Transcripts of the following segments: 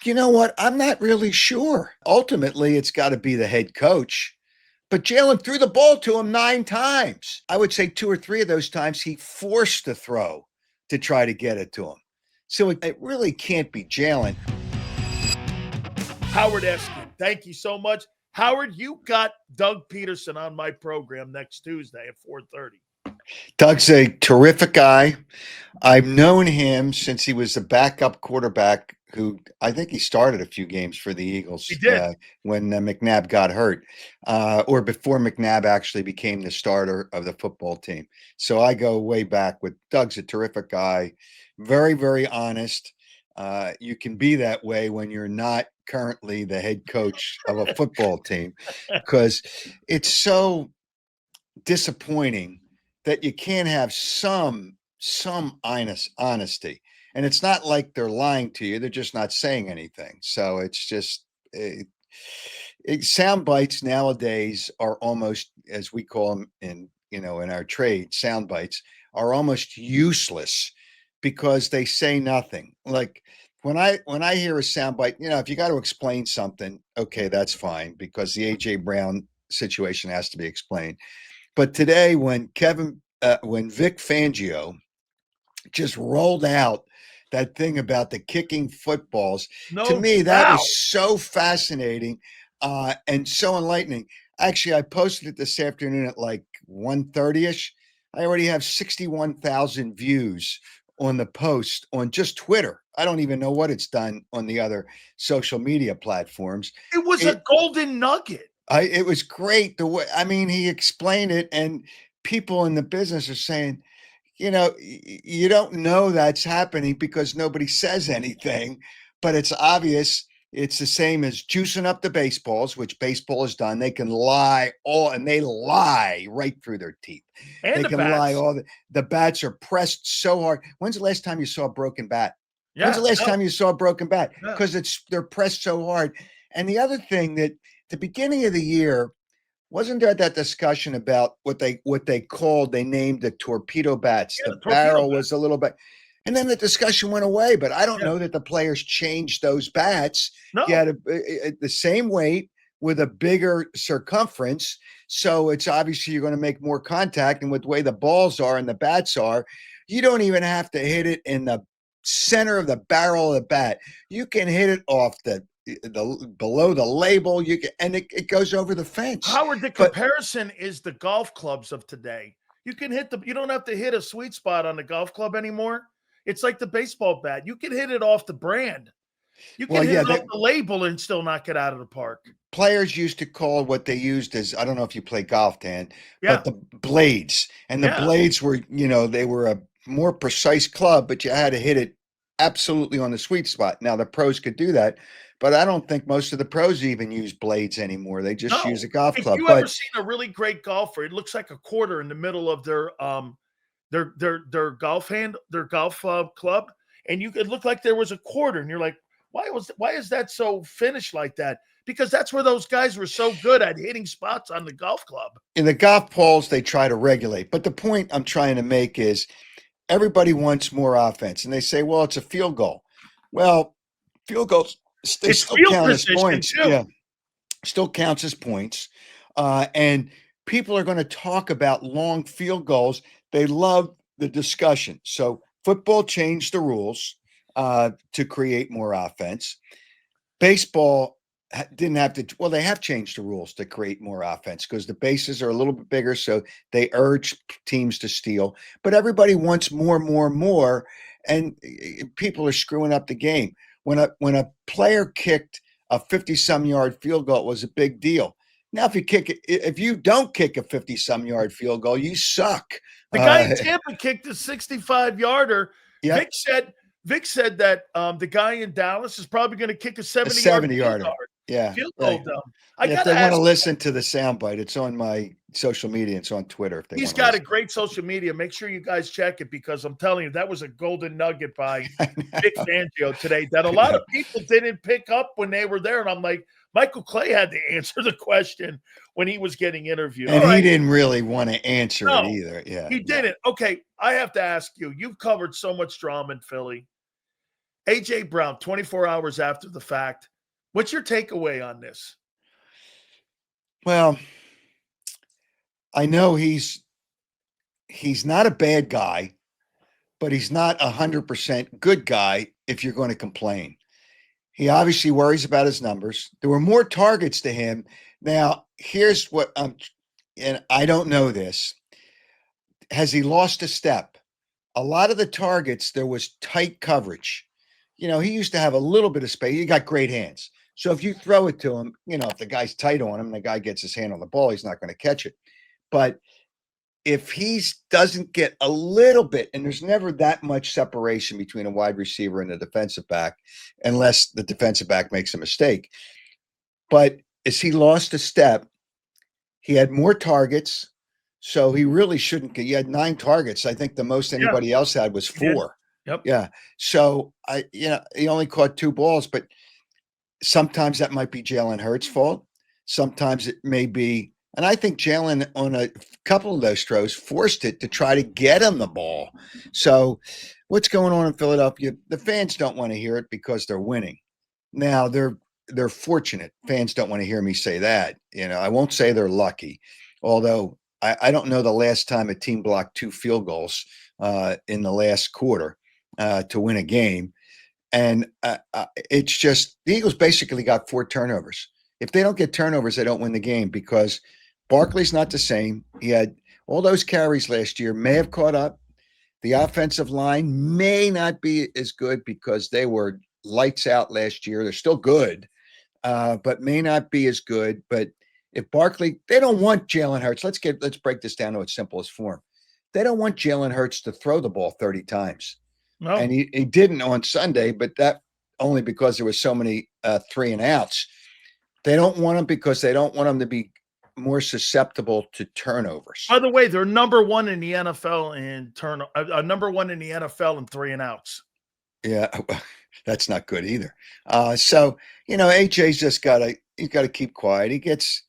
You know what? I'm not really sure. Ultimately, it's got to be the head coach. But Jalen threw the ball to him 9 times. I would say 2 or 3 of those times he forced the throw to try to get it to him. So it really can't be Jalen. Howard Eskin, thank you so much. Howard, you got Doug Peterson on my program next Tuesday at 4:30. Doug's a terrific guy. I've known him since he was the backup quarterback who I think he started a few games for the Eagles He did. when McNabb got hurt, or before McNabb actually became the starter of the football team. So I go way back with Doug's a terrific guy, very, very honest. You can be that way when you're not currently the head coach of a football team because it's so disappointing that you can't have some honesty, and it's not like they're lying to you, they're just not saying anything. So it's just sound bites nowadays are almost, as we call them in our trade, sound bites are almost useless because they say nothing. Like when I hear a sound bite, if you got to explain something, okay, that's fine because the AJ Brown situation has to be explained. But today, when Vic Fangio just rolled out that thing about the kicking footballs, to No me, that doubt. was so fascinating and so enlightening. Actually, I posted it this afternoon at like 1:30ish. I already have 61,000 views on the post on just Twitter. I don't even know what it's done on the other social media platforms. It was a golden nugget. It was great the way, I mean, he explained it, and people in the business are saying, you don't know that's happening because nobody says anything, but it's obvious. It's the same as juicing up the baseballs, which baseball has done. They can lie and they lie right through their teeth. And They the can lie bats. the bats are pressed so hard. When's the last time you saw a broken bat? When's the Yeah. last time you saw a broken bat? Yeah. Because they're pressed so hard. And the other thing that the beginning of the year, wasn't there that discussion about what they named the torpedo bats? Yeah, The the torpedo barrel bat. was a little bit, and then the discussion went away. But I don't Yeah. know that the players changed those bats. You No. had the same weight with a bigger circumference, so it's obviously you're going to make more contact. And with the way the balls are and the bats are, you don't even have to hit it in the center of the barrel of the bat. You can hit it off the below the label, and it goes over the fence. Howard, the But comparison is the golf clubs of today. You don't have to hit a sweet spot on the golf club anymore. It's like the baseball bat. You can hit it off the brand. You can well, hit yeah, it off the label and still knock it out of the park. players used to call what they used as, I don't know if you play golf, Dan, Yeah. but the blades, and the Yeah. blades were, they were a more precise club, but you had to hit it absolutely on the sweet spot. Now the pros could do that, but I don't think most of the pros even use blades anymore. They just use No. a golf If club. you ever But seen a really great golfer, it looks like a quarter in the middle of their golf club, and it looked like there was a quarter, and you're like, why is that so finished like that? Because that's where those guys were so good at hitting spots on the golf club. in the golf balls, they try to regulate. But the point I'm trying to make is everybody wants more offense, and they say, well, it's a field goal. Well, field goals, they It's still field count as position points. too. Yeah, still counts as points. And people are going to talk about long field goals. They love the discussion. So football changed the rules to create more offense. Baseball didn't have to. Well, they have changed the rules to create more offense because the bases are a little bit bigger, so they urge teams to steal. But everybody wants more, more, more, and people are screwing up the game. When a player kicked a 50-some yard field goal, it was a big deal. Now, if you don't kick a 50-some yard field goal, you suck. The guy in Tampa kicked a 65-yarder. Yeah, Vic said that the guy in Dallas is probably going to kick a a 70-yard 70 yarder. Yeah, field yeah. goal down. I Yeah, if got they to want to ask. listen to the soundbite, it's on my social media. It's on Twitter if they He's want to got a listen. great social media. Make sure you guys check it because I'm telling you, that was a golden nugget by I Vic know. Fangio today that a I lot know. of people didn't pick up when they were there. And I'm like, Michael Clay had to answer the question when he was getting interviewed. All And he right. didn't really want to answer it No, either. Yeah, he no. didn't. Okay. I have to ask you, you've covered so much drama in Philly. A.J. Brown, 24 hours after the fact. What's your takeaway on this? Well, I know he's not a bad guy, but he's not 100% good guy if you're going to complain. He obviously worries about his numbers. There were more targets to him. Now, here's what and I don't know this. Has he lost a step? A lot of the targets, there was tight coverage. He used to have a little bit of space. He got great hands. So if you throw it to him, if the guy's tight on him, the guy gets his hand on the ball, he's not going to catch it. But if he doesn't get a little bit, and there's never that much separation between a wide receiver and a defensive back, unless the defensive back makes a mistake. But as he lost a step, he had more targets. So he really shouldn't get. He had 9 targets. I think the most anybody else had was 4. Yep. Yeah. So he only caught 2 balls, but sometimes that might be Jalen Hurts' fault. Sometimes it may be, and I think Jalen on a couple of those throws forced it to try to get him the ball. So what's going on in Philadelphia? The fans don't want to hear it because they're winning. Now they're fortunate. Fans don't want to hear me say that. I won't say they're lucky, although I don't know the last time a team blocked 2 field goals in the last quarter to win a game. And it's just the Eagles basically got 4 turnovers. If they don't get turnovers, they don't win the game because Barkley's not the same. He had all those carries last year, may have caught up. The offensive line may not be as good because they were lights out last year. They're still good, but may not be as good. But if Barkley, they don't want Jalen Hurts. Let's break this down to its simplest form. They don't want Jalen Hurts to throw the ball 30 times. No. And he didn't on Sunday, but that only because there was so many 3 and outs. They don't want him because they don't want him to be more susceptible to turnovers. By the way, they're number 1 in the NFL in number 1 in the NFL in 3 and outs. Yeah, that's not good either. So AJ's just got to keep quiet. He gets.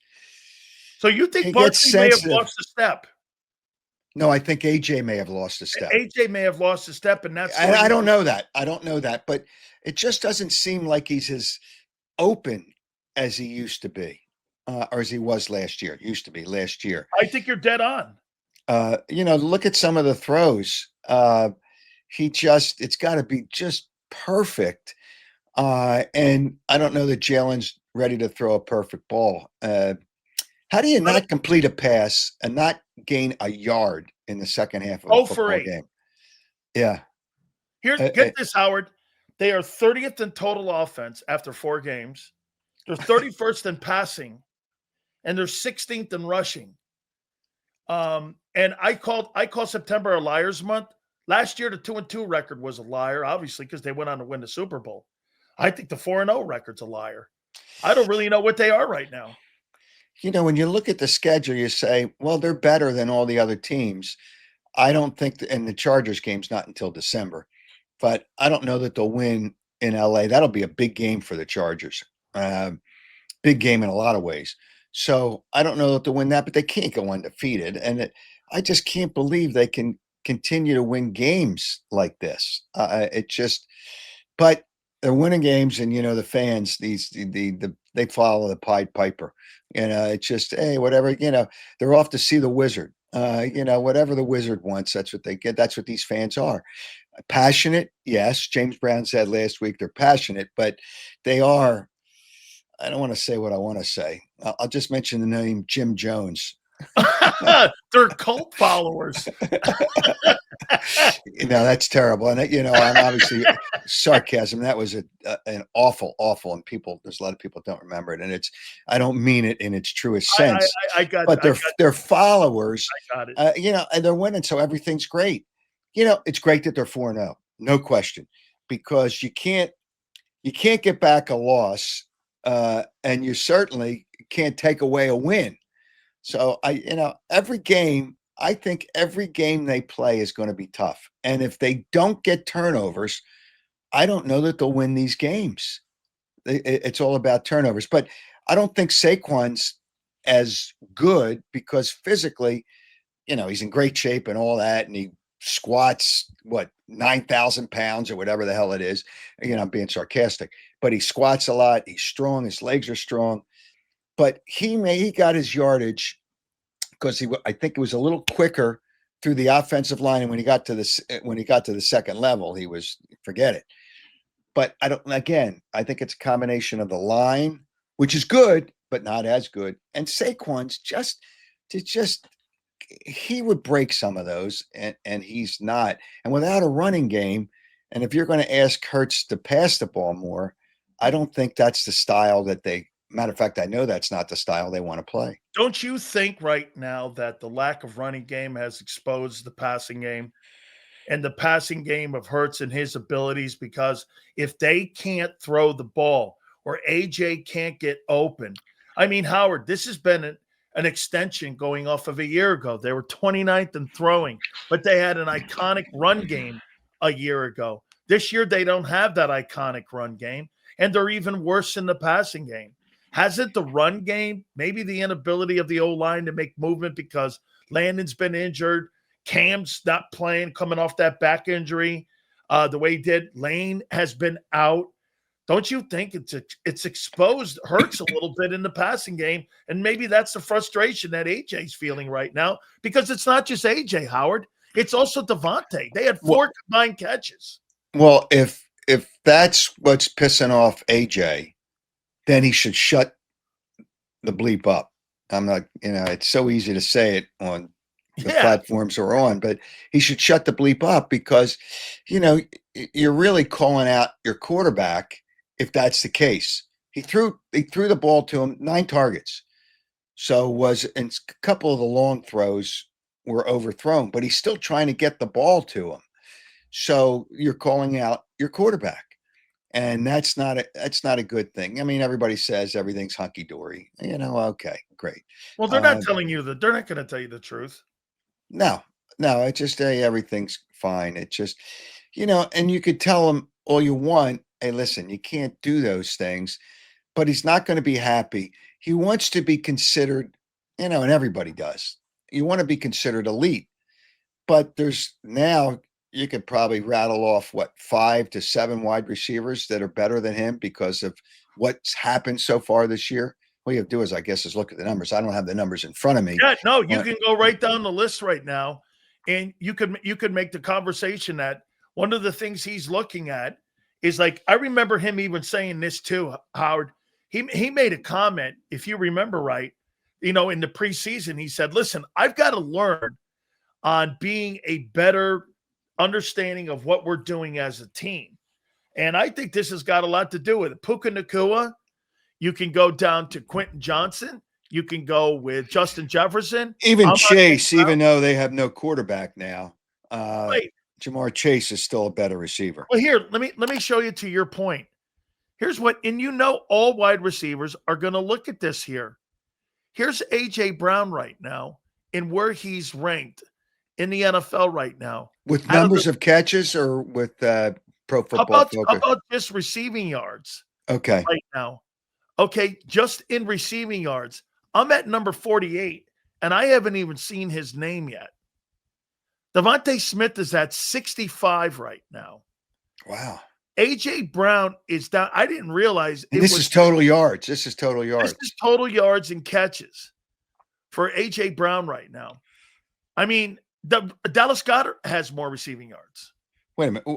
So you think Barkley may have lost a step? No, I think AJ may have lost a step. AJ may have lost a step, and that's. I don't know that. I don't know that, but it just doesn't seem like he's as open as he used to be, or as he was last year. Used to be last year. I think you're dead on. Look at some of the throws. It's got to be just perfect. And I don't know that Jalen's ready to throw a perfect ball. How do you not complete a pass and not gain a yard in the second half of a football game? Yeah. Get this, Howard. They are 30th in total offense after 4 games. They're 31st in passing, and they're 16th in rushing. And I called September a liar's month. Last year, the 2-2 record was a liar, obviously, because they went on to win the Super Bowl. I think the 4-0 record's a liar. I don't really know what they are right now. When you look at the schedule, you say, well, they're better than all the other teams. I don't think, and the Chargers game's not until December, but I don't know that they'll win in LA. That'll be a big game for the Chargers. Big game in a lot of ways. So I don't know that they'll win that, but they can't go undefeated. And I just can't believe they can continue to win games like this. But they're winning games, and the fans, they follow the Pied Piper. It's just, hey, whatever. They're off to see the wizard. Whatever the wizard wants, that's what they get. That's what these fans are. Passionate, yes. James Brown said last week they're passionate, but they are. I don't want to say what I want to say. I'll just mention the name Jim Jones. They're cult followers. That's terrible. And I'm obviously sarcasm. That was an awful, and there's a lot of people don't remember it. And I don't mean it in its truest sense. I got but it. They're followers. I got it. And they're winning, so everything's great. It's great that they're 4-0, no question, because you can't get back a loss, and you certainly can't take away a win. So every game, I think every game they play is going to be tough. And if they don't get turnovers, I don't know that they'll win these games. It's all about turnovers. But I don't think Saquon's as good because physically, he's in great shape and all that. And he squats, 9,000 pounds or whatever the hell it is. I'm being sarcastic, but he squats a lot. He's strong. His legs are strong, but he got his yardage because I think it was a little quicker through the offensive line. And when he got to the second level, he was, forget it. But I think it's a combination of the line, which is good, but not as good. And Saquon's he would break some of those, and he's not. And without a running game, and if you're going to ask Hurts to pass the ball more, I don't think that's the style matter of fact, I know that's not the style they want to play. Don't you think right now that the lack of running game has exposed the passing game and the passing game of Hurts and his abilities? Because if they can't throw the ball or AJ can't get open, I mean, Howard, this has been an extension going off of a year ago. They were 29th in throwing, but they had an iconic run game a year ago. This year, they don't have that iconic run game, and they're even worse in the passing game. Hasn't the run game, maybe the inability of the O-line to make movement because Landon's been injured, Cam's not playing, coming off that back injury the way he did. Lane has been out. Don't you think it's exposed Hurts a little bit in the passing game? And maybe that's the frustration that AJ's feeling right now, because it's not just AJ, Howard. It's also Devontae. They had 4 combined catches. Well, if that's what's pissing off AJ, then he should shut the bleep up. I'm not, it's so easy to say it on the platforms we're on, but he should shut the bleep up, because, you're really calling out your quarterback if that's the case. He threw the ball to him, 9 targets. And a couple of the long throws were overthrown, but he's still trying to get the ball to him. So you're calling out your quarterback. And that's not a good thing. I mean, everybody says everything's hunky dory. Okay, great. Well, they're not telling you that. They're not going to tell you the truth. No. It's just everything's fine. It's just, and you could tell him all you want. Hey, listen, you can't do those things. But he's not going to be happy. He wants to be considered, and everybody does. You want to be considered elite. But now you could probably rattle off 5 to 7 wide receivers that are better than him because of what's happened so far this year. All you have to do is look at the numbers. I don't have the numbers in front of me. Yeah, no, you can go right down the list right now, and you could make the conversation that one of the things he's looking at is, like, I remember him even saying this too, Howard. He made a comment, if you remember right, in the preseason, he said, listen, I've got to learn on being a better understanding of what we're doing as a team. And I think this has got a lot to do with it. Puka Nacua, you can go down to Quentin Johnson. You can go with Justin Jefferson. Even Chase, even though they have no quarterback now, Jamar Chase is still a better receiver. Well, here, let me show you to your point. Here's and all wide receivers are going to look at this here. Here's A.J. Brown right now and where he's ranked in the NFL right now. With numbers of catches or with Pro Football Focus? How about just receiving yards? Okay. Right now. Okay, just in receiving yards. I'm at number 48, and I haven't even seen his name yet. Devontae Smith is at 65 right now. Wow. A.J. Brown is down. I didn't realize this is total yards. This is total yards. This is total yards and catches for A.J. Brown right now. I mean, Dallas Goedert has more receiving yards. Wait a minute.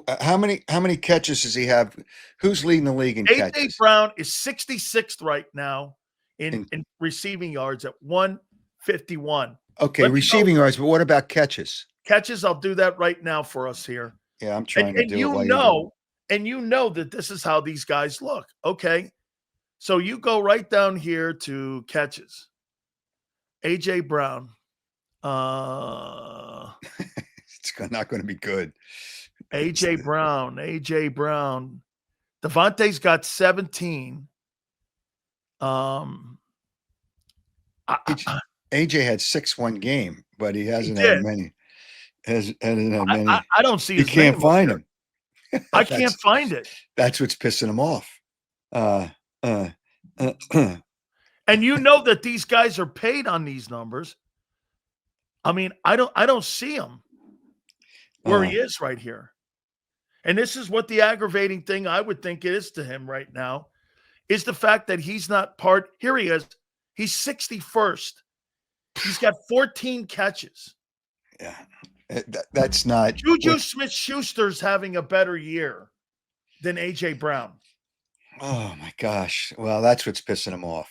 How many catches does he have? Who's leading the league in catches? A.J. Brown is 66th right now in receiving yards at 151. Okay, receiving yards, but what about catches? Catches, I'll do that right now for us here. Yeah, I'm trying to do it. And you know that this is how these guys look. Okay. So you go right down here to catches. A.J. Brown. It's not going to be good. A.J. Brown. Devontae's got 17. A.J. had 6 one game, but he hasn't had many. I don't see his name. You can't find him. I can't find it. That's what's pissing him off. And you know that these guys are paid on these numbers. I mean, I don't see them. where he is right here. And this is what the aggravating thing I would think it is to him right now is the fact that he's not part. Here he is. He's 61st. He's got 14 catches. Yeah. That's not. Juju Smith-Schuster's having a better year than A.J. Brown. Oh, my gosh. Well, that's what's pissing him off.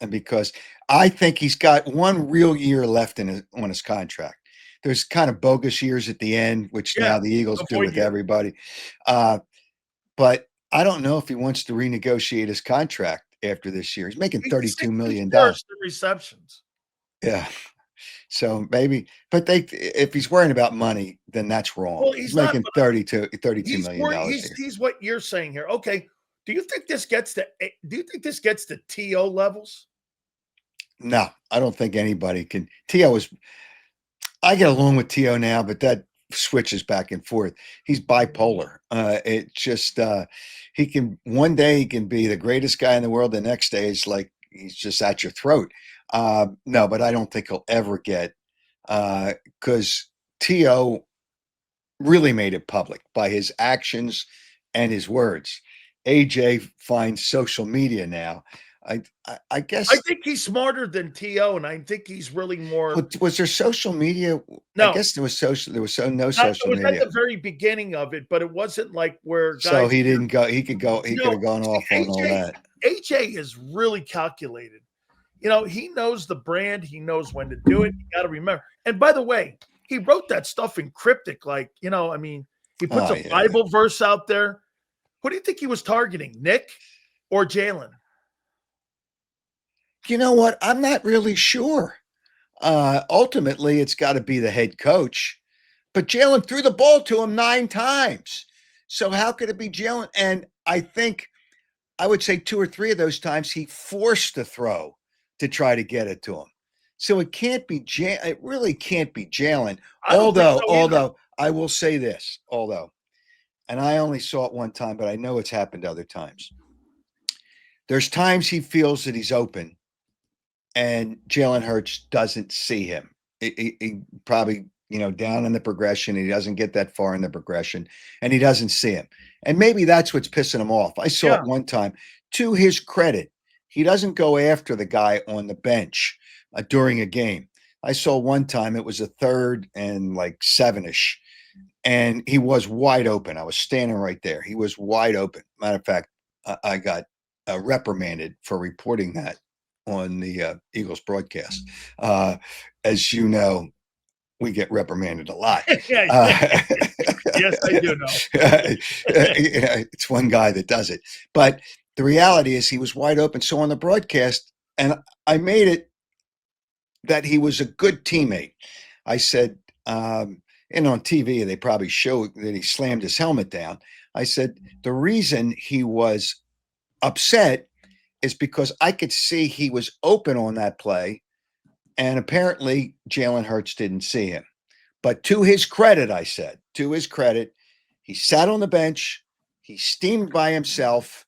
And because I think he's got one real year left on his contract. There's kind of bogus years at the end, which now the Eagles do with everybody. But I don't know if he wants to renegotiate his contract after this year. He's making $32 million. In receptions. Yeah. So maybe, but if he's worrying about money, then that's wrong. Well, he's making $32 million. He's what you're saying here. Okay. Do you think this gets to T.O. levels? No, I don't think anybody can. I get along with T.O. now, but that switches back and forth. He's bipolar. It just one day he can be the greatest guy in the world. The next day it's like he's just at your throat. No, but I don't think he'll ever get because T.O. really made it public by his actions and his words. AJ finds social media now. I guess I think he's smarter than T.O. and I think he's really more. Was there social media? No, I guess there was social. There was no social media. It was at the very beginning of it, but it wasn't like where. So he didn't go. He could go. He could have gone off on all that. AJ is really calculated. He knows the brand. He knows when to do it. You got to remember. And by the way, he wrote that stuff in cryptic, he puts a Bible verse out there. Who do you think he was targeting, Nick or Jalen? You know what? I'm not really sure. Ultimately, it's got to be the head coach. But Jalen threw the ball to him 9 times. So how could it be Jalen? And I think I would say 2 or 3 of those times he forced the throw to try to get it to him. So it can't be Jalen. It really can't be Jalen. Although I will say this, and I only saw it one time, but I know it's happened other times. There's times he feels that he's open and Jalen Hurts doesn't see him. He probably, down in the progression. He doesn't get that far in the progression and he doesn't see him. And maybe that's what's pissing him off. I saw it one time. To his credit, he doesn't go after the guy on the bench during a game. I saw one time it was a 3rd and 7-ish. And he was wide open. I was standing right there. He was wide open. Matter of fact, I got reprimanded for reporting that on the Eagles broadcast. As you know, we get reprimanded a lot. Yes, I do know. It's one guy that does it. But the reality is he was wide open. So on the broadcast, and I made it that he was a good teammate. I said, and on TV, they probably showed that he slammed his helmet down. I said, the reason he was upset is because I could see he was open on that play. And apparently Jalen Hurts didn't see him. But to his credit, I said, he sat on the bench, he steamed by himself,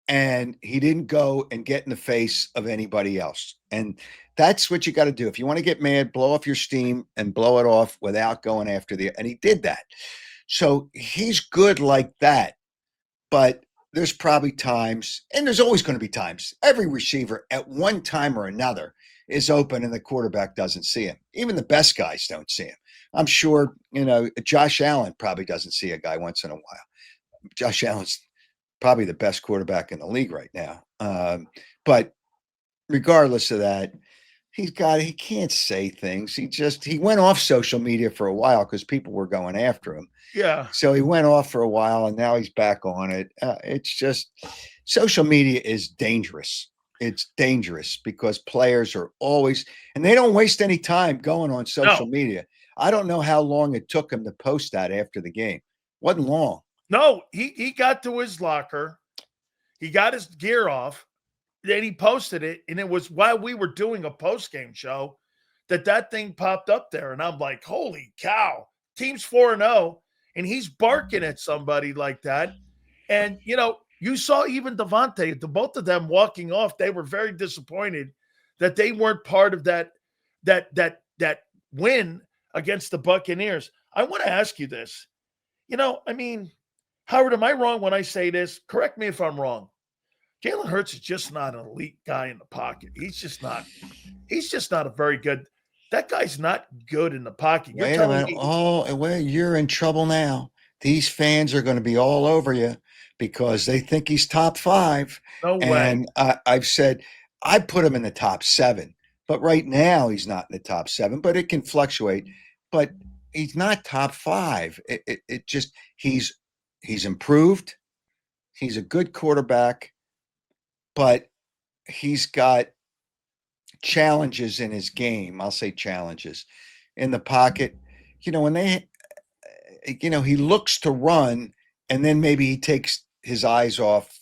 and he didn't go and get in the face of anybody else. And that's what you got to do. If you want to get mad, blow off your steam and blow it off without going after and he did that. So he's good like that. But there's probably times, and there's always going to be times, every receiver at one time or another is open and the quarterback doesn't see him. Even the best guys don't see him. I'm sure, Josh Allen probably doesn't see a guy once in a while. Josh Allen's probably the best quarterback in the league right now. But regardless of that, he can't say things. He went off social media for a while because people were going after him. Yeah. So he went off for a while and now he's back on it. It's just social media is dangerous. It's dangerous because players are always, and they don't waste any time going on social media. I don't know how long it took him to post that after the game. Wasn't long. No, he got to his locker. He got his gear off. Then he posted it, and it was while we were doing a post-game show that thing popped up there. And I'm like, holy cow, team's 4-0, and he's barking at somebody like that. And, you saw even Devontae, the both of them walking off, they were very disappointed that they weren't part of that win against the Buccaneers. I want to ask you this. I mean, Howard, am I wrong when I say this? Correct me if I'm wrong. Jalen Hurts is just not an elite guy in the pocket. He's just not. He's just not a very good. That guy's not good in the pocket. You're Wait a telling minute. me Oh, wait, you're in trouble now. These fans are going to be all over you because they think he's top 5. no way. And I've said I put him in the top 7, but right now he's not in the top 7. But it can fluctuate. But he's not top 5. It just he's improved. He's a good quarterback, but he's got challenges in his game. I'll say challenges in the pocket. When he looks to run and then maybe he takes his eyes off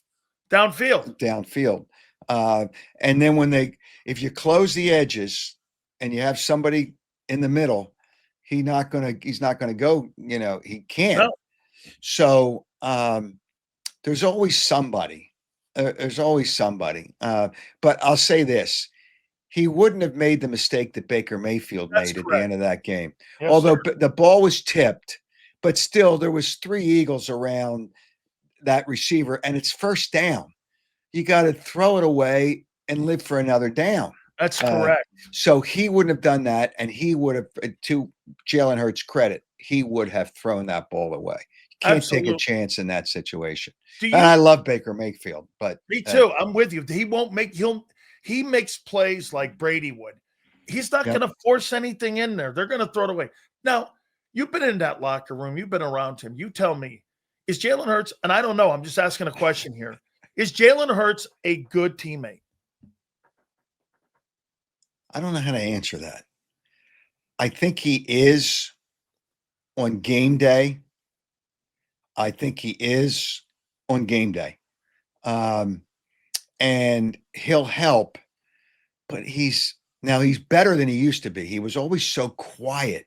Downfield. And then if you close the edges and you have somebody in the middle, he's not going to go, he can't. No. So there's always somebody. But I'll say this. He wouldn't have made the mistake that Baker Mayfield That's made at the correct. end of that game. Yes, Although sir. the ball was tipped, but still there was 3 Eagles around that receiver, and it's first down. You got to throw it away and live for another down. That's correct. So he wouldn't have done that, and he would have, to Jalen Hurts' credit, he would have thrown that ball away. You can't Absolutely. take a chance in that situation. And I love Baker Mayfield, but me too. I'm with you. He makes plays like Brady would. He's not going to force anything in there. They're going to throw it away. Now, you've been in that locker room. You've been around him. You tell me, is Jalen Hurts, and I don't know, I'm just asking a question here. Is Jalen Hurts a good teammate? I don't know how to answer that. I think he is on game day. And he'll help, but he's better than he used to be. He was always so quiet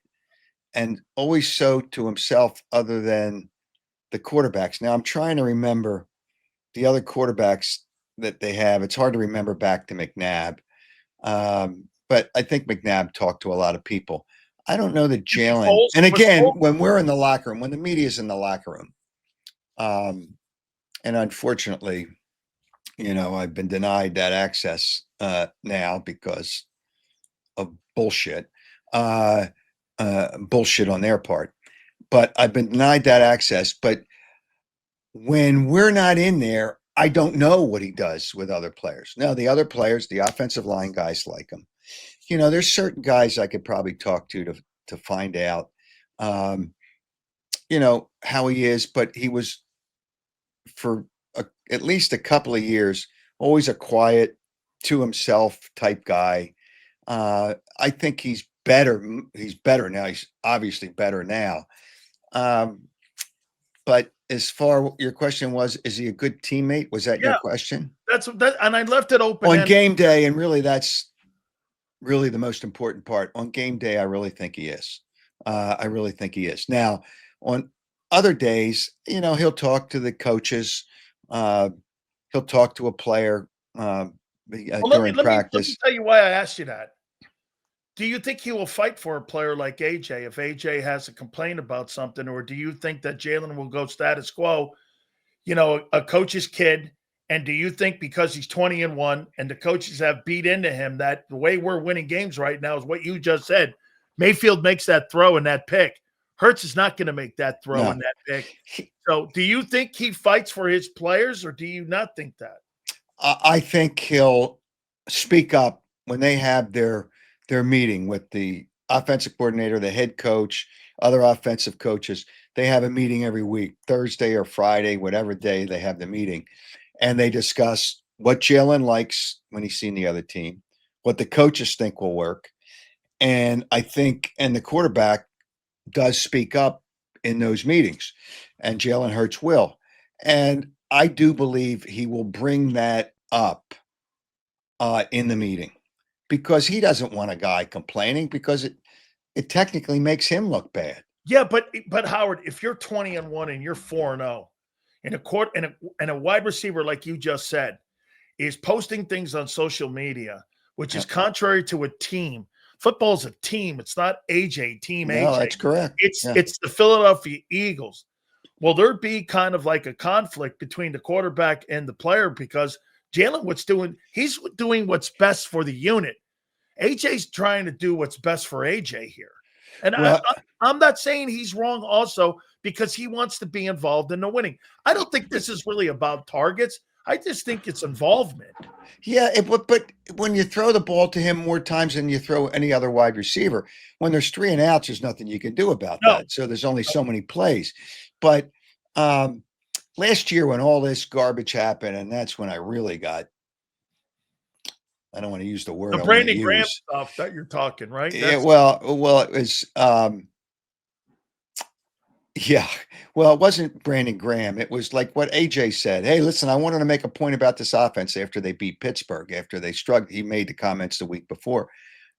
and always so to himself other than the quarterbacks. Now I'm trying to remember the other quarterbacks that they have. It's hard to remember back to McNabb. But I think McNabb talked to a lot of people. I don't know that Jalen, and again, when we're in the locker room, when the media's in the locker room, and unfortunately, I've been denied that access now because of bullshit on their part. But I've been denied that access. But when we're not in there, I don't know what he does with other players. Now, the other players, the offensive line guys like him. There's certain guys I could probably talk to find out, how he is. But he was, for at least a couple of years, always a quiet, to himself type guy. I think he's better. He's better now. He's obviously better now. But as far your question was, is he a good teammate? Was that your question? That's that, and I left it open on game day, and really that's really the most important part. On game day, I really think he is. I really think he is. Now, on other days, he'll talk to the coaches. He'll talk to a player during practice. Let me tell you why I asked you that. Do you think he will fight for a player like AJ if AJ has a complaint about something, or do you think that Jalen will go status quo, a coach's kid? And do you think because he's 20-1 and the coaches have beat into him that the way we're winning games right now is what you just said? Mayfield makes that throw and that pick. Hurts is not going to make that throw and that pick. So do you think he fights for his players, or do you not think that? I think he'll speak up when they have their meeting with the offensive coordinator, the head coach, other offensive coaches. They have a meeting every week, Thursday or Friday, whatever day they have the meeting. And they discuss what Jalen likes when he's seen the other team, what the coaches think will work. And I think, and the quarterback does speak up in those meetings, and Jalen Hurts will. And I do believe he will bring that up in the meeting, because he doesn't want a guy complaining, because it technically makes him look bad. Yeah, but Howard, if you're 20-1 and you're 4-0, and a wide receiver, like you just said, is posting things on social media, which is contrary to a team Football's a team. It's not AJ, team No, AJ. that's correct. It's Yeah. it's the Philadelphia Eagles. Will there be kind of like a conflict between the quarterback and the player because Jalen he's doing what's best for the unit. AJ's trying to do what's best for AJ here. And Well, I'm not saying he's wrong also because he wants to be involved in the winning. I don't think this is really about targets. I just think it's involvement. yeah, but when you throw the ball to him more times than you throw any other wide receiver, when there's 3 and outs, there's nothing you can do about No, that. So there's only so many plays. But last year when all this garbage happened, and that's when I really got, I don't want to use the word the I want to Brandon Graham use. stuff that you're talking, right? Yeah, well, it was yeah. Well, it wasn't Brandon Graham. It was like what AJ said. Hey, listen, I wanted to make a point about this offense after they beat Pittsburgh, after they struggled. He made the comments the week before.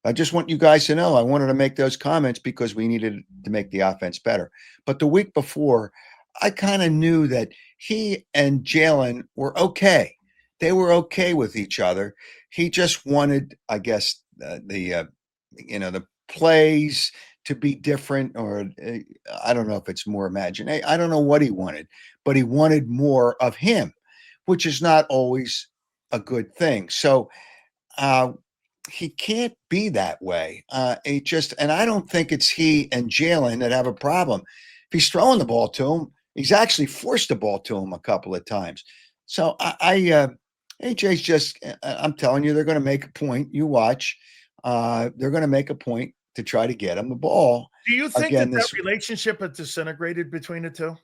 I just want you guys to know I wanted to make those comments because we needed to make the offense better. But the week before, I kind of knew that he and Jalen were okay. They were okay with each other. He just wanted, I guess, the plays to be different, or I don't know if it's more imagination. I don't know what he wanted, but he wanted more of him, which is not always a good thing. So he can't be that way. And I don't think it's he and Jalen that have a problem. If he's throwing the ball to him, he's actually forced the ball to him a couple of times. So AJ's just, I'm telling you, they're going to make a point. You watch. They're going to make a point to try to get him the ball. Do you think Again, that relationship has disintegrated between the two?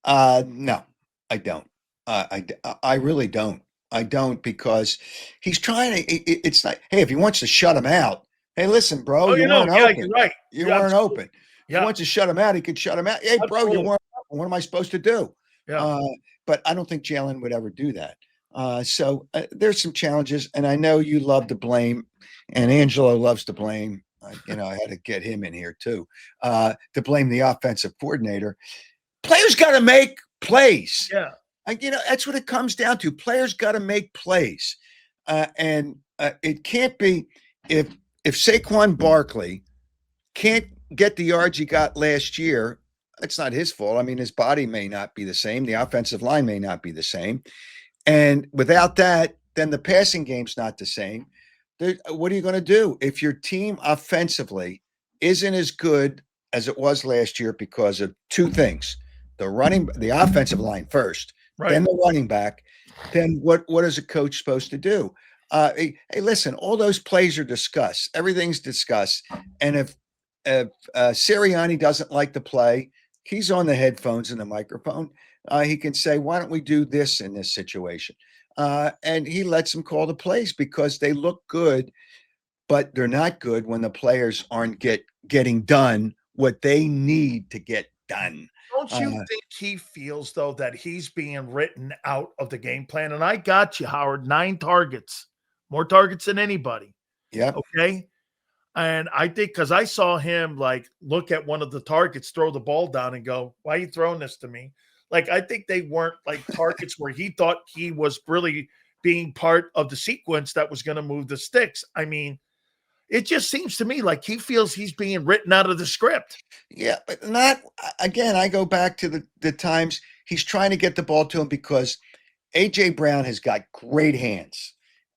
No, I don't. I really don't. I don't, because he's trying to. It's like, hey, if he wants to shut him out, hey, listen, bro, Oh, you weren't yeah, open. you're right. You Yeah, weren't absolutely. open. If he Yeah, wants to shut him out, he could shut him out. Hey, bro, you absolutely. weren't open. What am I supposed to do? Yeah. But I don't think Jalen would ever do that. So there's some challenges, and I know you love to blame, and Angelo loves to blame. I had to get him in here too, to blame the offensive coordinator. Players got to make plays. Yeah. That's what it comes down to. Players got to make plays, and it can't be if Saquon Barkley can't get the yards he got last year. It's not his fault. I mean, his body may not be the same. The offensive line may not be the same, and without that, then the passing game's not the same. What are you going to do if your team offensively isn't as good as it was last year because of 2 things: the offensive line first, Right. then the running back. Then what is a coach supposed to do? Hey, listen, all those plays are discussed. Everything's discussed. And if Sirianni doesn't like the play, he's on the headphones and the microphone. He can say, why don't we do this in this situation? And he lets them call the plays because they look good, but they're not good when the players aren't getting done what they need to get done. Don't you think he feels, though, that he's being written out of the game plan? And I got you, Howard, 9 targets, more targets than anybody. Yep. Okay. And I think because I saw him like look at one of the targets, throw the ball down and go, why are you throwing this to me? Like, I think they weren't like targets where he thought he was really being part of the sequence that was going to move the sticks. I mean, it just seems to me like he feels he's being written out of the script. Yeah, but not again. I go back to the times he's trying to get the ball to him because AJ Brown has got great hands.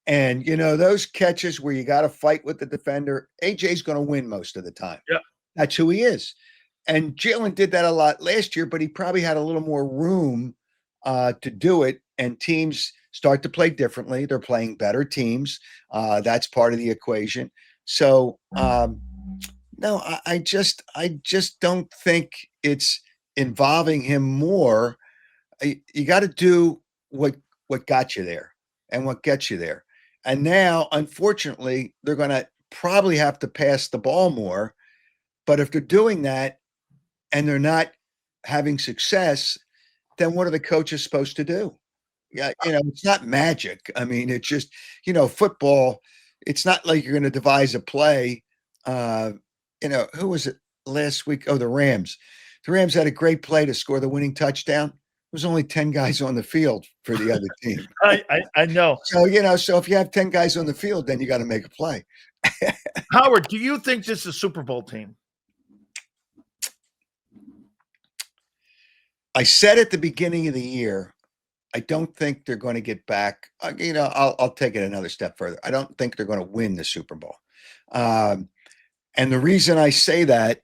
And those catches where you got to fight with the defender, AJ's going to win most of the time. Yeah. That's who he is. And Jalen did that a lot last year, but he probably had a little more room to do it. And teams start to play differently. They're playing better teams. That's part of the equation. So no, I just don't think it's involving him more. You got to do what got you there and what gets you there. And now, unfortunately, they're going to probably have to pass the ball more. But if they're doing that and they're not having success, then what are the coaches supposed to do? Yeah, it's not magic. I mean, it's just, football. It's not like you're going to devise a play. Who was it last week? Oh, the Rams. The Rams had a great play to score the winning touchdown. There was only 10 guys on the field for the other team. I know. So, so if you have 10 guys on the field, then you got to make a play. Howard, do you think this is a Super Bowl team? I said at the beginning of the year, I don't think they're going to get back. I'll take it another step further. I don't think they're going to win the Super Bowl. And the reason I say that,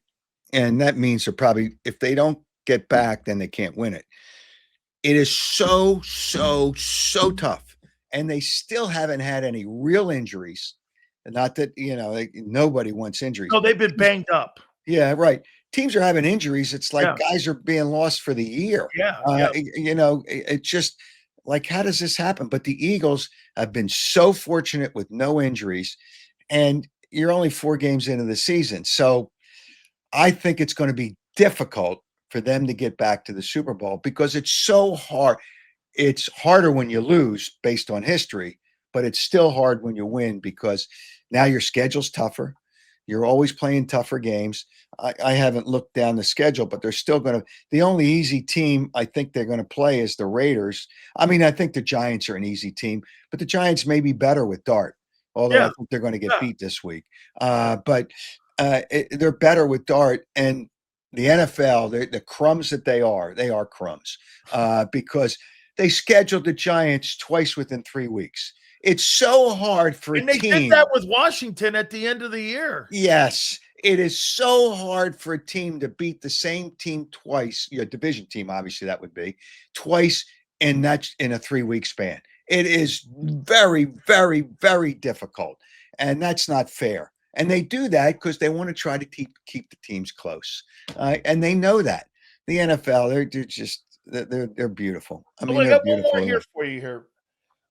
and that means they're probably, if they don't get back, then they can't win it. It is so tough. And they still haven't had any real injuries. Not that, nobody wants injuries. No, they've been banged up. Yeah, right. Teams are having injuries. It's like Yeah. guys are being lost for the year. Yeah. It's just like, how does this happen? But the Eagles have been so fortunate with no injuries, and you're only 4 games into the season. So I think it's going to be difficult for them to get back to the Super Bowl because it's so hard. It's harder when you lose based on history, but it's still hard when you win because now your schedule's tougher. You're always playing tougher games. I haven't looked down the schedule, but they're still going to. The only easy team I think they're going to play is the Raiders. I mean, I think the Giants are an easy team, but the Giants may be better with Dart, although I think they're going to get beat this week. But they're better with Dart, and the NFL, the crumbs that they are crumbs because they scheduled the Giants twice within 3 weeks. It's so hard for a team. And they did that with Washington at the end of the year. Yes. It is so hard for a team to beat the same team twice, your division team, obviously that would be, twice in a 3-week span. It is very, very, very difficult. And that's not fair. And they do that because they want to try to keep the teams close. And they know that. The NFL, they're beautiful. I mean, I they're got one beautiful. more here for you here.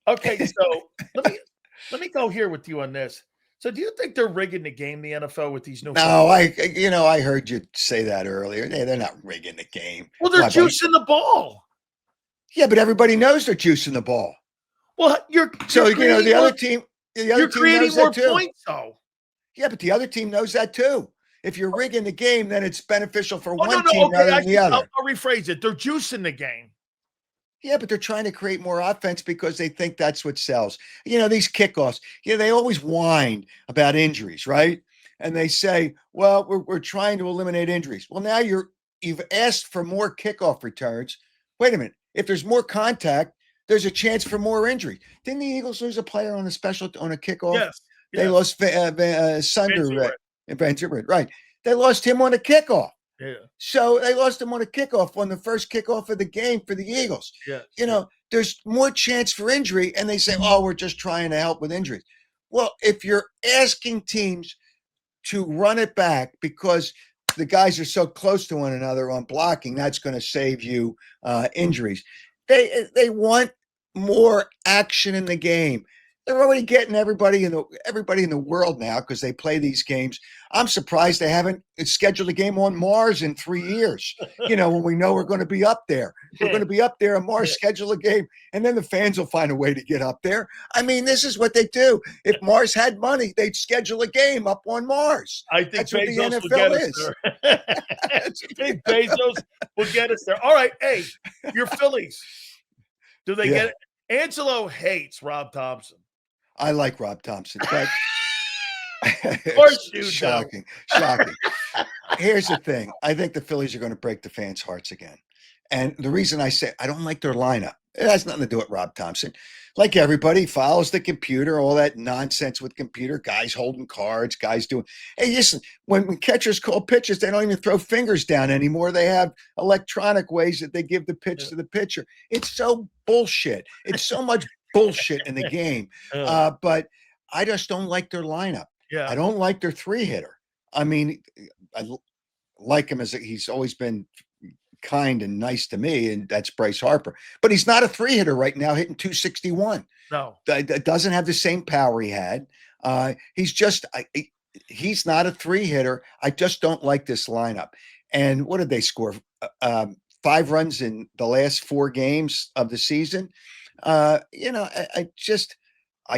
Okay, so let me go here with you on this. So do you think they're rigging the game, the NFL, with these new? No, I heard you say that earlier. They're not rigging the game. Well, they're juicing the ball. Yeah, but everybody knows they're juicing the ball. Well, the other team creating more points, though. Yeah, but the other team knows that too. If you're rigging the game, then it's beneficial for one team Okay, rather than the other. I'll rephrase it. They're juicing the game. Yeah, but they're trying to create more offense because they think that's what sells. These kickoffs, they always whine about injuries, right? And they say, well, we're trying to eliminate injuries. Well, now you've asked for more kickoff returns. Wait a minute. If there's more contact, there's a chance for more injury. Didn't the Eagles lose a player on a kickoff? Yes. They lost Sunder, right. They lost him on a kickoff. Yeah. So they lost him on a kickoff, on the first kickoff of the game for the Eagles. Yeah. There's more chance for injury, and they say, oh, we're just trying to help with injuries. Well, if you're asking teams to run it back because the guys are so close to one another on blocking, that's going to save you injuries. They want more action in the game. They're already getting everybody in the world now because they play these games. I'm surprised they haven't scheduled a game on Mars in 3 years. When we know we're going to be up there, we're going to be up there on Mars. Schedule a game, and then the fans will find a way to get up there. I mean, this is what they do. If Mars had money, they'd schedule a game up on Mars. I think that's what the Bezos NFL is. I think Bezos will get us there. All right, hey, your Phillies. Do they get it? Angelo hates Rob Thompson. I like Rob Thompson, but of course you shocking. Here's the thing. I think the Phillies are going to break the fans' hearts again. And the reason I say I don't like their lineup, it has nothing to do with Rob Thompson. Like everybody follows the computer, all that nonsense with computer, guys holding cards, guys doing. Hey, listen, when catchers call pitches, they don't even throw fingers down anymore. They have electronic ways that they give the pitch to the pitcher. It's so bullshit. It's so much bullshit in the game. But I just don't like their lineup. Yeah. I don't like their 3-hitter. I mean, I like him he's always been kind and nice to me, and that's Bryce Harper. But he's not a 3-hitter right now, hitting 261. No. That doesn't have the same power he had. He's not a 3-hitter. I just don't like this lineup. And what did they score? 5 runs in the last 4 games of the season. I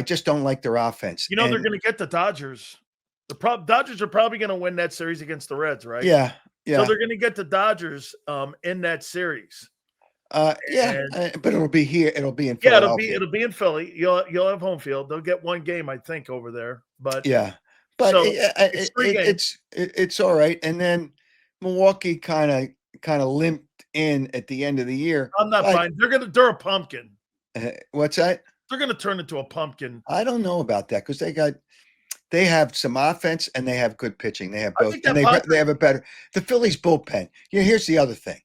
just don't like their offense. They're going to get the Dodgers. The Dodgers are probably going to win that series against the Reds, right? Yeah. So they're going to get the Dodgers in that series. But it'll be here. It'll be in Philadelphia. It'll be in Philly. You'll have home field. They'll get one game, I think, over there. But But So it's 3 games. it's all right. And then Milwaukee kind of limped in at the end of the year. I'm not But buying. They're a pumpkin. what's that? They're going to turn into a pumpkin. I don't know about that because they have some offense and they have good pitching. They have I both, think and that they have a better. The Phillies bullpen. Here's the other thing.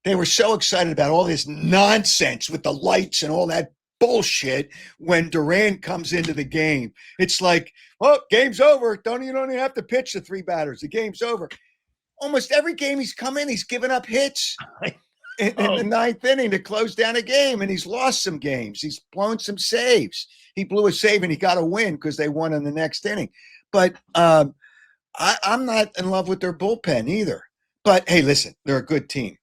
They were so excited about all this nonsense with the lights and all that bullshit when Durant comes into the game. It's like, oh, game's over. You don't even have to pitch the 3 batters. The game's over. Almost every game he's come in, he's given up hits in the 9th inning to close down a game, and he's lost some games. He's blown some saves. He blew a save and he got a win because they won in the next inning. But I'm not in love with their bullpen either. But hey, listen, they're a good team.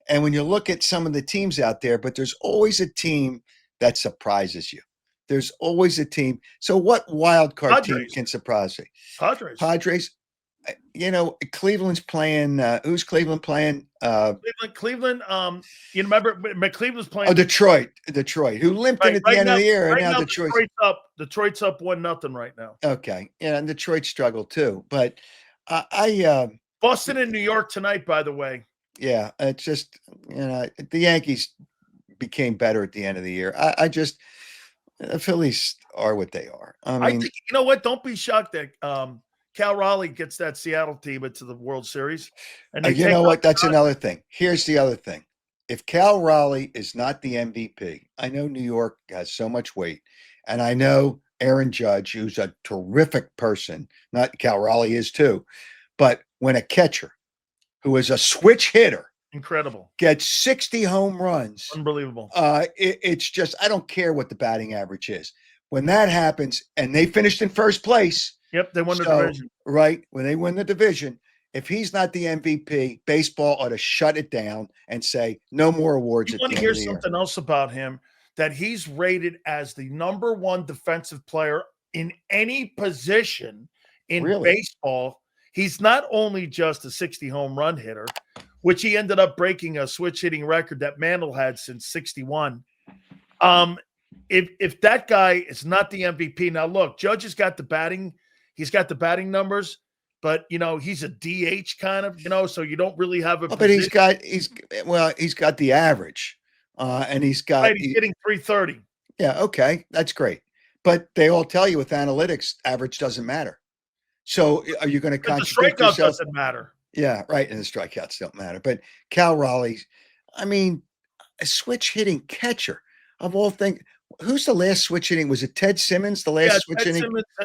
And when you look at some of the teams out there, but there's always a team that surprises you. There's always a team. So what wild card team can surprise you? Padres. Cleveland's playing. Who's Cleveland playing? Cleveland. You remember Cleveland's playing. Oh, Detroit, who limped in at the end of the year, and now Detroit's up. Detroit's up 1-0 right now. Okay, yeah, and Detroit struggled too, but Boston and New York tonight, by the way. Yeah, it's just the Yankees became better at the end of the year. The Phillies are what they are. I mean, think you know what? Don't be shocked that Cal Raleigh gets that Seattle team into the World Series. And you know what? That's another thing. Here's the other thing. If Cal Raleigh is not the MVP, I know New York has so much weight, and I know Aaron Judge, who's a terrific person, not Cal Raleigh is too, but when a catcher who is a switch hitter, incredible, gets 60 home runs, unbelievable. It's just, I don't care what the batting average is. When that happens, and they finished in first place. Yep, they won the division. Right, when they win the division, if he's not the MVP, baseball ought to shut it down and say no more awards. You want to hear something else about him? That he's rated as the #1 defensive player in any position in baseball. He's not only just a 60 home run hitter, which he ended up breaking a switch hitting record that Mantle had since 61. If that guy is not the MVP, now look, Judge has got the batting. He's got the batting numbers, but he's a DH kind of, so you don't really have a. But he's got the average, and he's hitting 330. Yeah, okay, that's great. But they all tell you with analytics, average doesn't matter. So are you going to contradict yourself? The strikeout doesn't matter. Yeah, right. And the strikeouts don't matter. But Cal Raleigh, I mean, a switch hitting catcher of all things. Who's the last switch hitting? Was it Ted Simmons? The last switch hitting?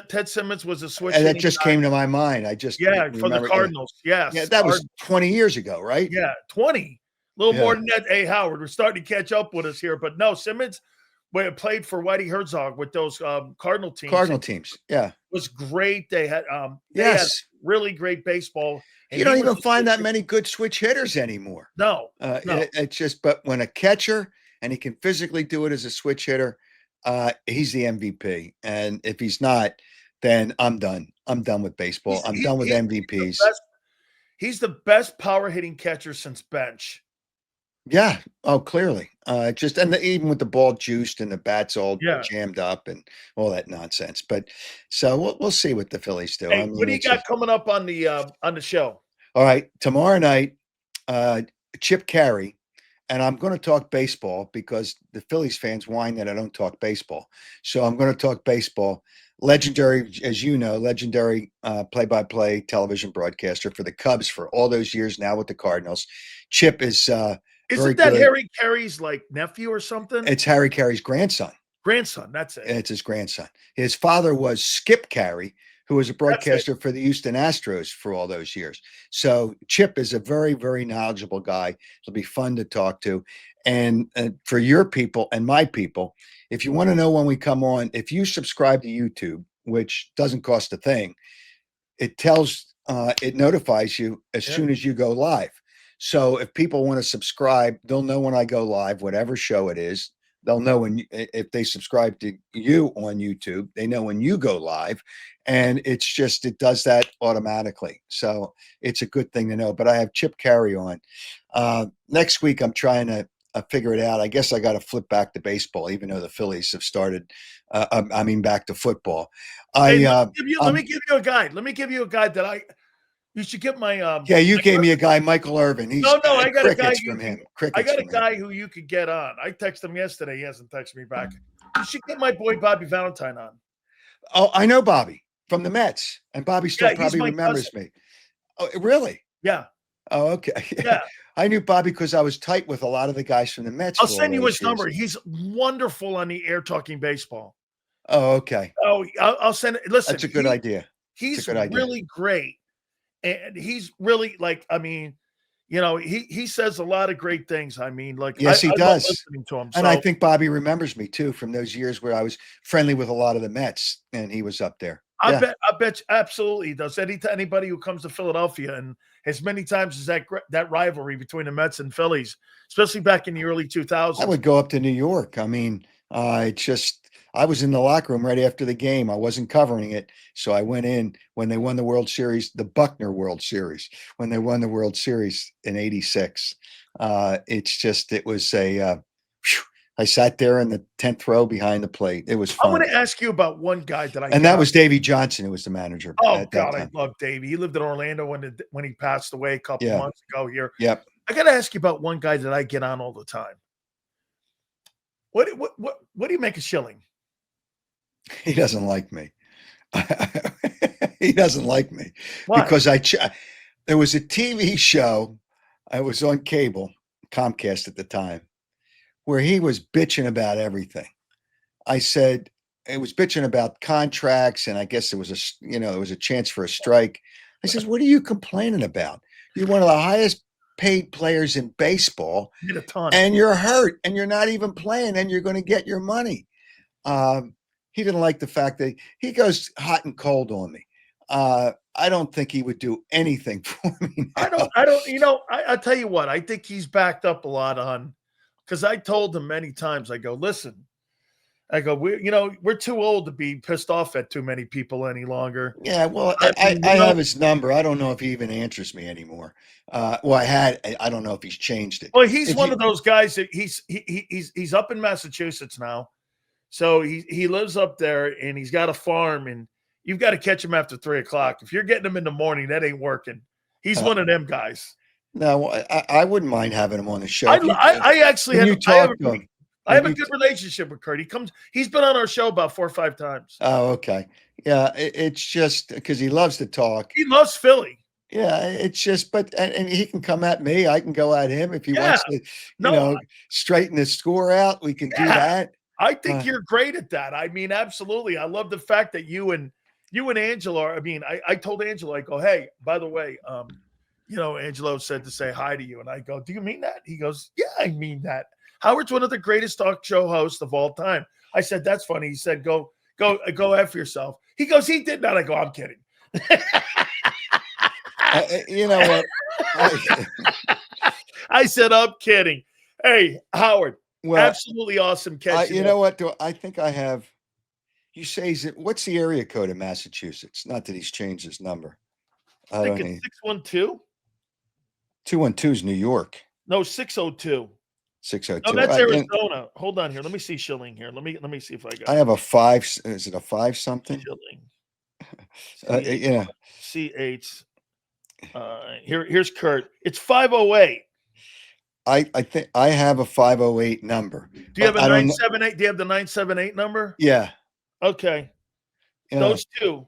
Ted Simmons was a switch hitting. And that just came to my mind. I just for the Cardinals. Yes. Yeah, that was 20 years ago, right? Yeah, 20. A little more than that. Hey, Howard, we're starting to catch up with us here. But no, Simmons played for Whitey Herzog with those Cardinal teams. Yeah. Was great. They had had really great baseball. And you don't even find that many good switch hitters anymore. No. It's just, but when a catcher and he can physically do it as a switch hitter, he's the MVP. And if he's not, then I'm done. I'm done with baseball. I'm done with MVPs. He's the best power hitting catcher since Bench. Yeah. Oh, clearly. Even with the ball juiced and the bats all jammed up and all that nonsense. But so we'll see what the Phillies do. Hey, what do you got coming up on the show? All right, tomorrow night, Chip Carey, and I'm going to talk baseball because the Phillies fans whine that I don't talk baseball. So I'm going to talk baseball. Legendary, as you know, play-by-play television broadcaster for the Cubs for all those years now with the Cardinals. Chip is isn't that Harry Carey's nephew or something? It's Harry Carey's grandson. That's it. It's his grandson. His father was Skip Carey, who was a broadcaster for the Houston Astros for all those years. So Chip is a very, very knowledgeable guy. It'll be fun to talk to. And for your people and my people, if you want to know when we come on, if you subscribe to YouTube, which doesn't cost a thing, it notifies you as soon as you go live. So if people want to subscribe, they'll know when I go live, whatever show it is. They'll know if they subscribe to you on YouTube, they know when you go live, and it does that automatically. So it's a good thing to know. But I have Chip Carey on next week. I'm trying to figure it out. I guess I got to flip back to baseball, even though the Phillies have started. I mean, back to football. Hey, I let me give you a guide. Let me give you a guide that you should get my Yeah, you gave me a guy, Michael Irvin. He's no, I got a guy crickets from him. I Crickets got a from him. guy who you could get on. I texted him yesterday. He hasn't texted me back. You should get my boy Bobby Valentine on. Oh, I know Bobby from the Mets, and Bobby still Yeah, he's probably my remembers cousin. me. Oh, really? Yeah, Oh, okay. yeah. I knew Bobby because I was tight with a lot of the guys from the Mets I'll for all send you those his years. number. He's wonderful on the air talking baseball. Oh, okay. Oh, I'll send it. Listen, That's a good idea. It's he's a good idea. really great, and he's really like. I mean, he says a lot of great things. I mean, like Yes, he I love does. listening to him. And I So think Bobby remembers me too from those years where I was friendly with a lot of the Mets, and he was up there. I Yeah. bet you absolutely he does. Anybody who comes to Philadelphia, and as many times as that rivalry between the Mets and Phillies, especially back in the early 2000s. I would go up to New York. I mean, I was in the locker room right after the game. I wasn't covering it, so I went in when they won the World Series, the Buckner World Series, when they won the World Series in '86. It was I sat there in the 10th row behind the plate. It was I fun. want to ask you about one guy that And that was Davey Johnson, who was the manager Oh at that God, I time. love Davey. He lived in Orlando when he passed away a couple Yeah. months ago here. Yep. I got to ask you about one guy that I get on all the time. What do you make of Schilling? He doesn't like me. He doesn't like me Why? because there was a TV show. I was on cable, Comcast at the time, where he was bitching about everything. I said it was bitching about contracts, and I guess there was a chance for a strike. I says, "What are you complaining about? You're one of the highest paid players in baseball, Hit a ton. and you're hurt, and you're not even playing, and you're going to get your money." He didn't like the fact that he goes hot and cold on me. I don't think he would do anything for me now. I don't. I tell you what. I think he's backed up a lot on because I told him many times. I go, listen. I go, we're too old to be pissed off at too many people any longer. Yeah, well, I I have his number. I don't know if he even answers me anymore. Well, I don't know if he's changed it. Well, he's one of those guys that he's up in Massachusetts now. So he lives up there and he's got a farm, and you've got to catch him after 3:00. If you're getting him in the morning, that ain't working. He's one of them guys. No, I wouldn't mind having him on the show. I actually have I have a good relationship with Kurt. He's been on our show about 4 or 5 times. Oh, okay. Yeah, it's just because he loves to talk. He loves Philly. Yeah, it's just, and he can come at me. I can go at him if he wants to, straighten the score out. We can do that. I think you're great at that. I mean, absolutely. I love the fact that you and Angelo are, I mean, I told Angelo, I go, hey, by the way, Angelo said to say hi to you. And I go, do you mean that? He goes, yeah, I mean that. Howard's one of the greatest talk show hosts of all time. I said, that's funny. He said, go F yourself. He goes, he did not. I go, I'm kidding. You know what? I said, I'm kidding. Hey, Howard, well, absolutely awesome catch. You know what? I think I have. You say, what's the area code of Massachusetts? Not that he's changed his number. I think it's 612. 212 is New York. No, 602. 602. No, that's Arizona. Hold on here. Let me see Schilling here. Let me see if I got. I have a 5. Is it a 5 something? Schilling. Yeah. CH. Here's Kurt. It's 508. I think I have a 508 number. Do you have a 978? Do you have the 978 number? Yeah. Okay. Yeah. Those two.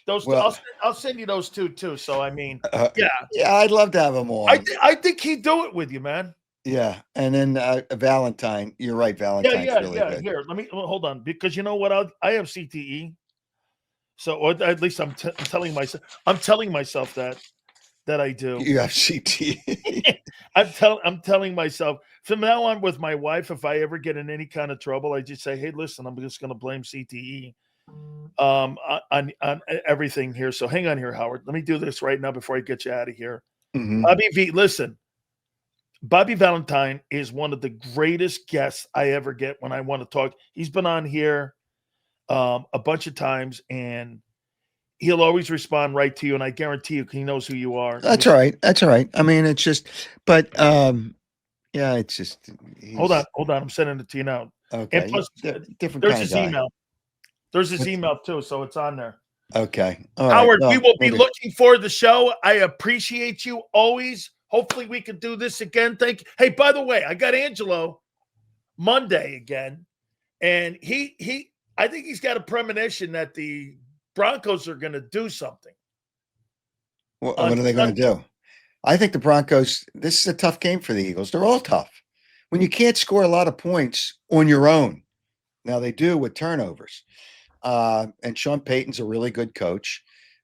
Well, I'll send you those two too. So I mean, yeah, I'd love to have them all. I think he'd do it with you, man. Yeah, and then Valentine. You're right, Valentine's really good. Here, hold on, because you know what? I have CTE, so or at least I'm telling myself that I do. You have CTE. I'm telling myself from now on with my wife, if I ever get in any kind of trouble, I just say, hey, listen, I'm just going to blame CTE on everything here. So hang on here, Howard. Let me do this right now before I get you out of here. Mm-hmm. Bobby V, listen. Bobby Valentine is one of the greatest guests I ever get when I want to talk. He's been on here a bunch of times, and he'll always respond right to you. And I guarantee you, he knows who you are. That's all right. That's all right. I mean, it's just, but Yeah, it's just Hold on. I'm sending it to you now. Okay, And plus, different there's kind of his guy. email. There's his email too, so it's on there. Okay, all right. Howard, we Well, will be maybe. looking for the show. I appreciate you always. Hopefully, we can do this again. Thank you. Hey, by the way, I got Angelo Monday again, and I think he's got a premonition that the Broncos are going to do something. What are they going to do? I think the Broncos. This is a tough game for the Eagles. They're all tough. When you can't score a lot of points on your own, now they do with turnovers. And Sean Payton's a really good coach.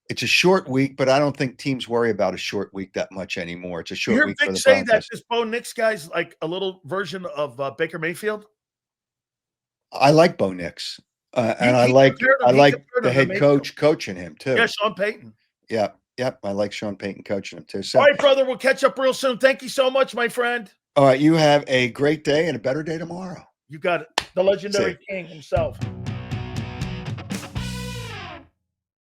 It's a short week, but I don't think teams worry about a short week that much anymore. It's a You short hear week Vic for the say that Broncos. this Bo Nix guy's like a little version of Baker Mayfield? I like Bo Nix, and I He like compared him. He compared the him to head Mayfield. coach coaching him too. Yeah, Sean Payton. Yep. I like Sean Payton coaching him too. All So, right, brother, we'll catch up real soon. Thank you so much, my friend. all right, you have a great day and a better day tomorrow. You got it. The legendary king himself.